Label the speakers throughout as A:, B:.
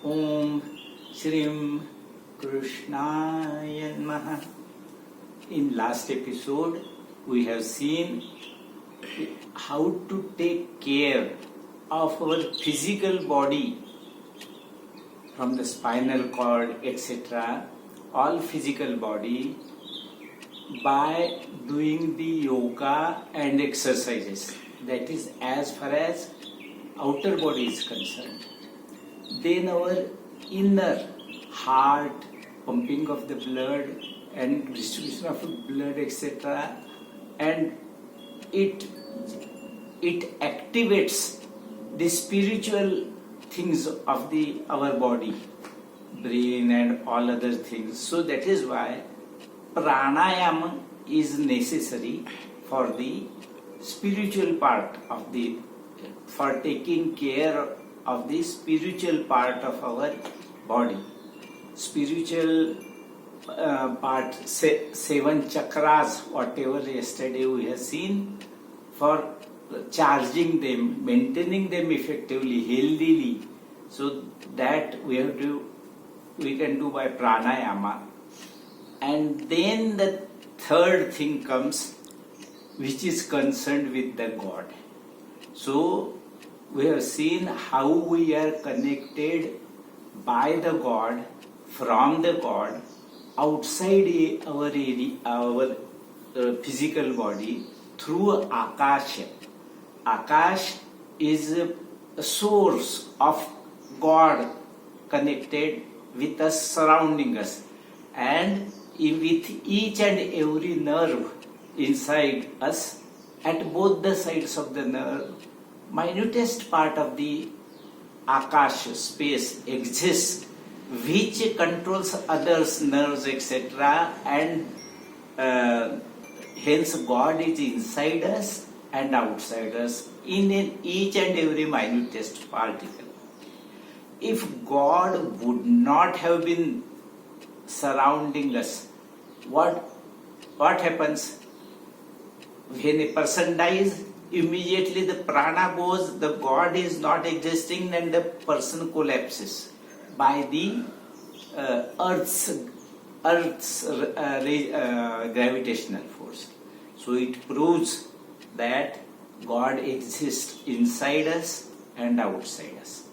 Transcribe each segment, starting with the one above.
A: Om Shrim Krishnaya Namaha. In last episode, we have seen how to take care of our physical body from the spinal cord, etc., all physical body by doing the yoga and exercises. That is as far as outer body is concerned. Then our inner heart, pumping of the blood and distribution of blood, etc., and it activates the spiritual things of our body, brain and all other things. So that is why pranayama is necessary for the spiritual part of for taking care of the spiritual part of our body. Spiritual part, seven chakras, whatever yesterday we have seen, for charging them, maintaining them effectively, healthily. So that we can do by pranayama. And then the third thing comes, which is concerned with the God. So we have seen how we are connected by the God, from the God, outside our area, our physical body, through Akash. Akash is a source of God connected with us, surrounding us, and with each and every nerve inside us, at both the sides of the nerve, minutest part of the Akash space exists, which controls others' nerves, etc., and hence God is inside us and outside us in each and every minutest particle. If God would not have been surrounding us, what happens? When a person dies, immediately the prana goes, the God is not existing, and the person collapses by the Earth's gravitational force. So it proves that God exists inside us and outside us.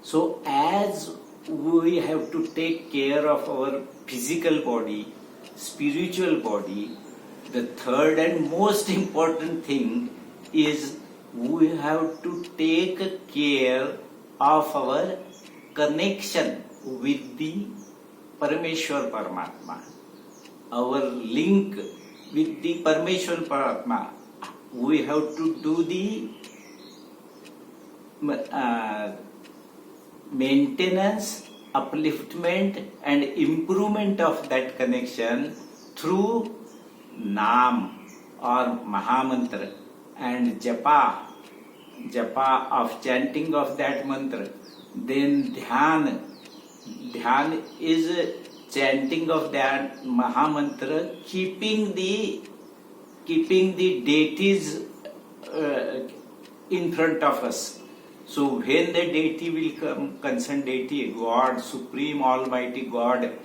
A: So as we have to take care of our physical body, spiritual body, the third and most important thing is we have to take care of our connection with the Parameshwar Paramatma, our link with the Parameshwar Paramatma. We have to do the maintenance, upliftment and improvement of that connection through Naam or Mahamantra and Japa of chanting of that mantra. Then Dhyan is chanting of that Mahamantra, keeping the deities in front of us. So when the deity will come, concerned deity, God, Supreme Almighty God,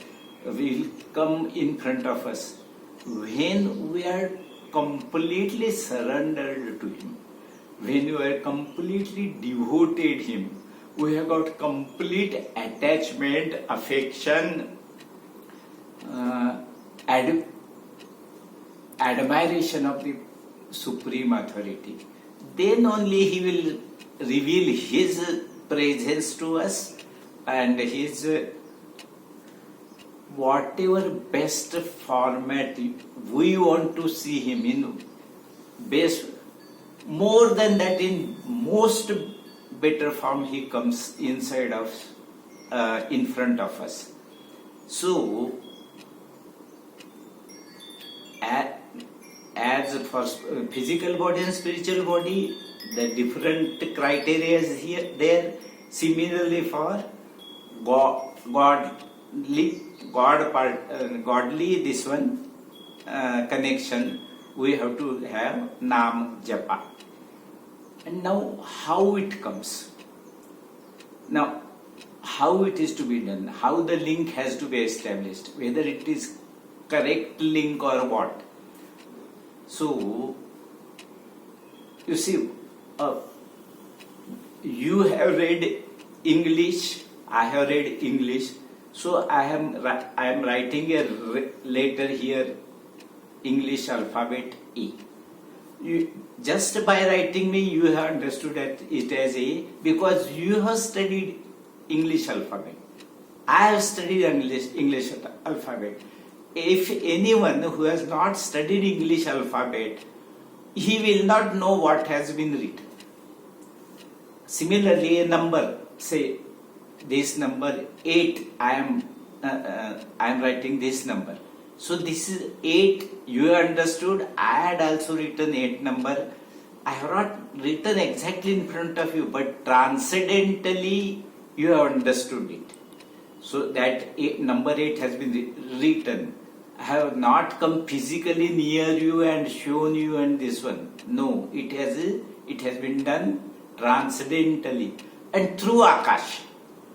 A: will come in front of us, when we are completely surrendered to Him, when we are completely devoted Him, we have got complete attachment, affection, admiration of the Supreme Authority, then only He will reveal His presence to us and His whatever best format we want to see Him in, best, more than that, in most better form He comes inside of in front of us. So as for physical body and spiritual body, the different criteria is here there. Similarly for godly this one connection, we have to have Nam Japa. And now how it comes? Now how it is to be done, how the link has to be established, whether it is correct link or what. So, you see, you have read English, I have read English, so I am writing a letter here, English alphabet A. Just by writing me, you have understood that it as A because you have studied English alphabet. I have studied English alphabet. If anyone who has not studied English alphabet, he will not know what has been written. Similarly, a number, say this number 8, I am writing this number. So this is 8, you understood. I had also written 8 number. I have not written exactly in front of you, but transcendentally you have understood it. So that number 8 has been written. I have not come physically near you and shown you and this one. No, it has been done transcendentally and through Akash,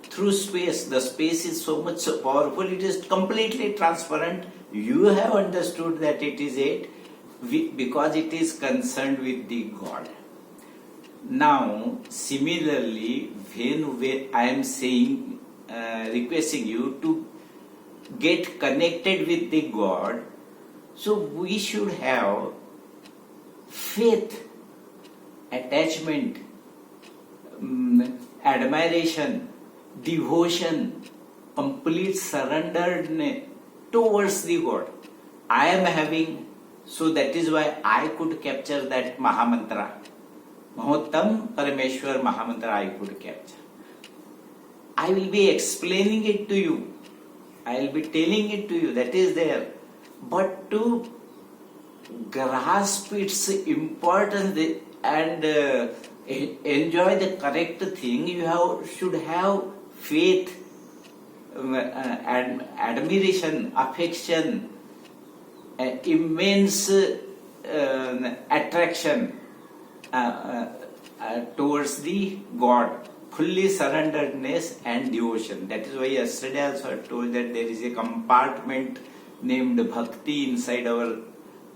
A: through space. The space is so much so powerful, it is completely transparent. You have understood that it is 8 because it is concerned with the God. Now, similarly, when I am saying, requesting you to get connected with the God, so we should have faith, attachment, admiration, devotion, complete surrender towards the God. I am having, so that is why I could capture that Mahamantra. Mahottam Parameshwar Mahamantra I could capture. I will be explaining it to you. I will be telling it to you, that is there. But to grasp its importance and enjoy the correct thing, you should have faith, and admiration, affection, immense attraction towards the God, fully surrenderedness and devotion. That is why yesterday also I told that there is a compartment named Bhakti inside our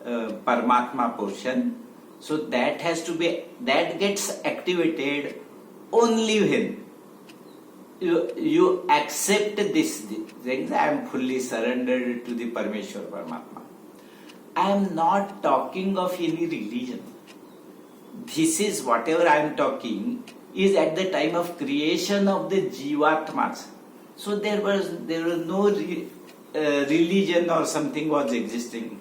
A: Paramatma portion. So that gets activated only when you accept this thing. I am fully surrendered to the Parameshwar Paramatma. I am not talking of any religion. This is whatever I am talking is at the time of creation of the Jivatmas. So there was no religion or something was existing.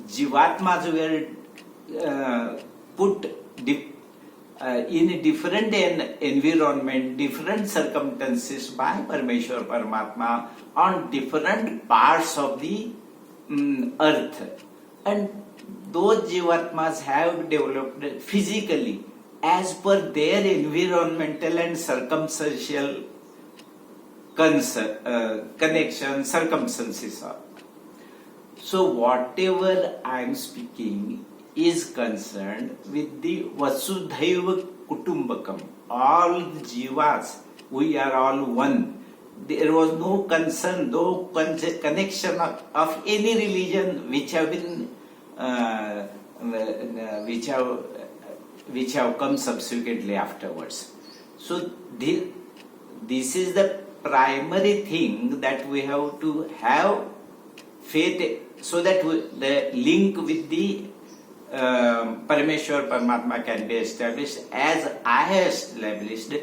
A: Jivatmas were put in a different environment, different circumstances by Parameshwar Paramatma on different parts of the earth. And those Jivatmas have developed physically as per their environmental and circumstantial connection, circumstances. So whatever I am speaking is concerned with the Vasudhaiva Kutumbakam. All the Jivas, we are all one. There was no concern, no connection of any religion which have been which have come subsequently afterwards. So this is the primary thing that we have to have faith, so that the link with the Parameshwar Paramatma can be established. As I have established,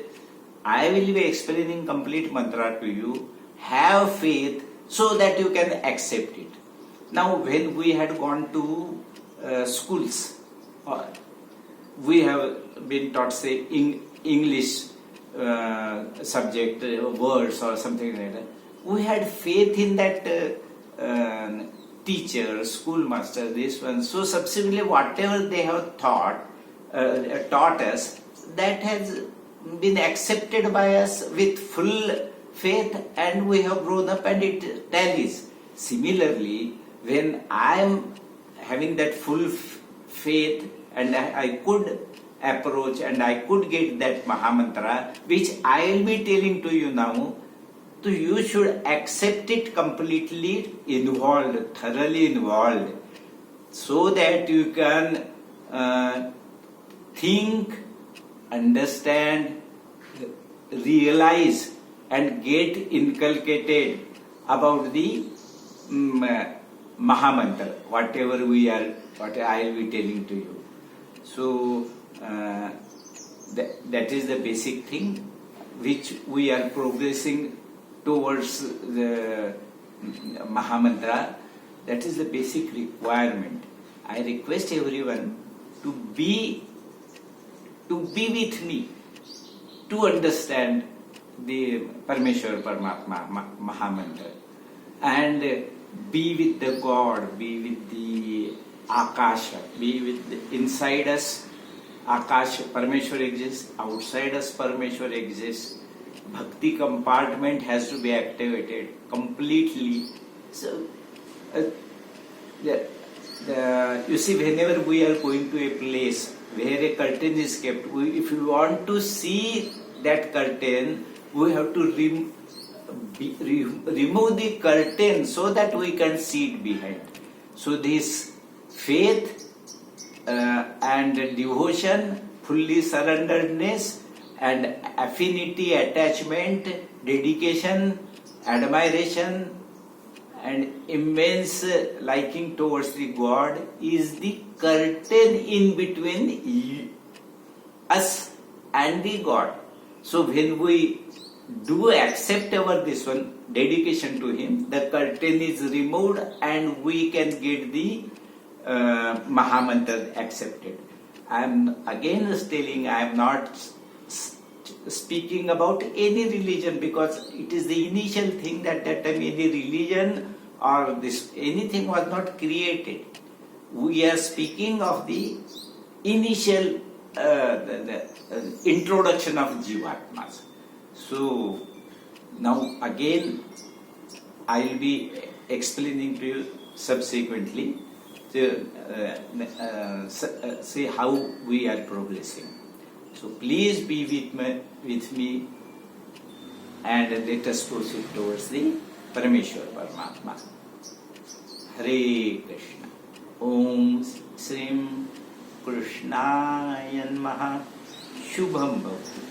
A: I will be explaining complete mantra to you. Have faith so that you can accept it. Now, when we had gone to schools, we have been taught, say, English subject, words or something like that. We had faith in that teacher, schoolmaster, this one. So subsequently, whatever they have taught us, that has been accepted by us with full faith, and we have grown up and it tallies. Similarly, when I am having that full faith and I could approach and I could get that Mahamantra, which I will be telling to you now. So you should accept it completely involved, thoroughly involved, so that you can think, understand, realize and get inculcated about the Mahamantra, what I will be telling to you. So that is the basic thing which we are progressing towards the Mahamantra. That is the basic requirement. I request everyone to be with me to understand the Parameshwar Paramatma Mahamantra and be with the God, be with the Akasha, be with the, inside us Akasha, Parameshwar exists, outside us Parameshwar exists. Bhakti compartment has to be activated completely. So, you see, whenever we are going to a place where a curtain is kept, if you want to see that curtain, we have to remove the curtain so that we can see it behind. So this faith and devotion, fully surrenderedness and affinity, attachment, dedication, admiration and immense liking towards the God is the curtain in between us and the God. So when we do accept our this one dedication to Him, the curtain is removed and we can get the Mahamantra accepted. I am again telling, I am not speaking about any religion because it is the initial thing that time any religion or this anything was not created. We are speaking of the initial the introduction of Jivatmas. So now again I will be explaining to you subsequently to see how we are progressing. So please be with me and let us proceed towards the Parameshwar Paramatma. Hare Krishna. Om Srim Krishnaya Namaha. Shubham Bhavatu.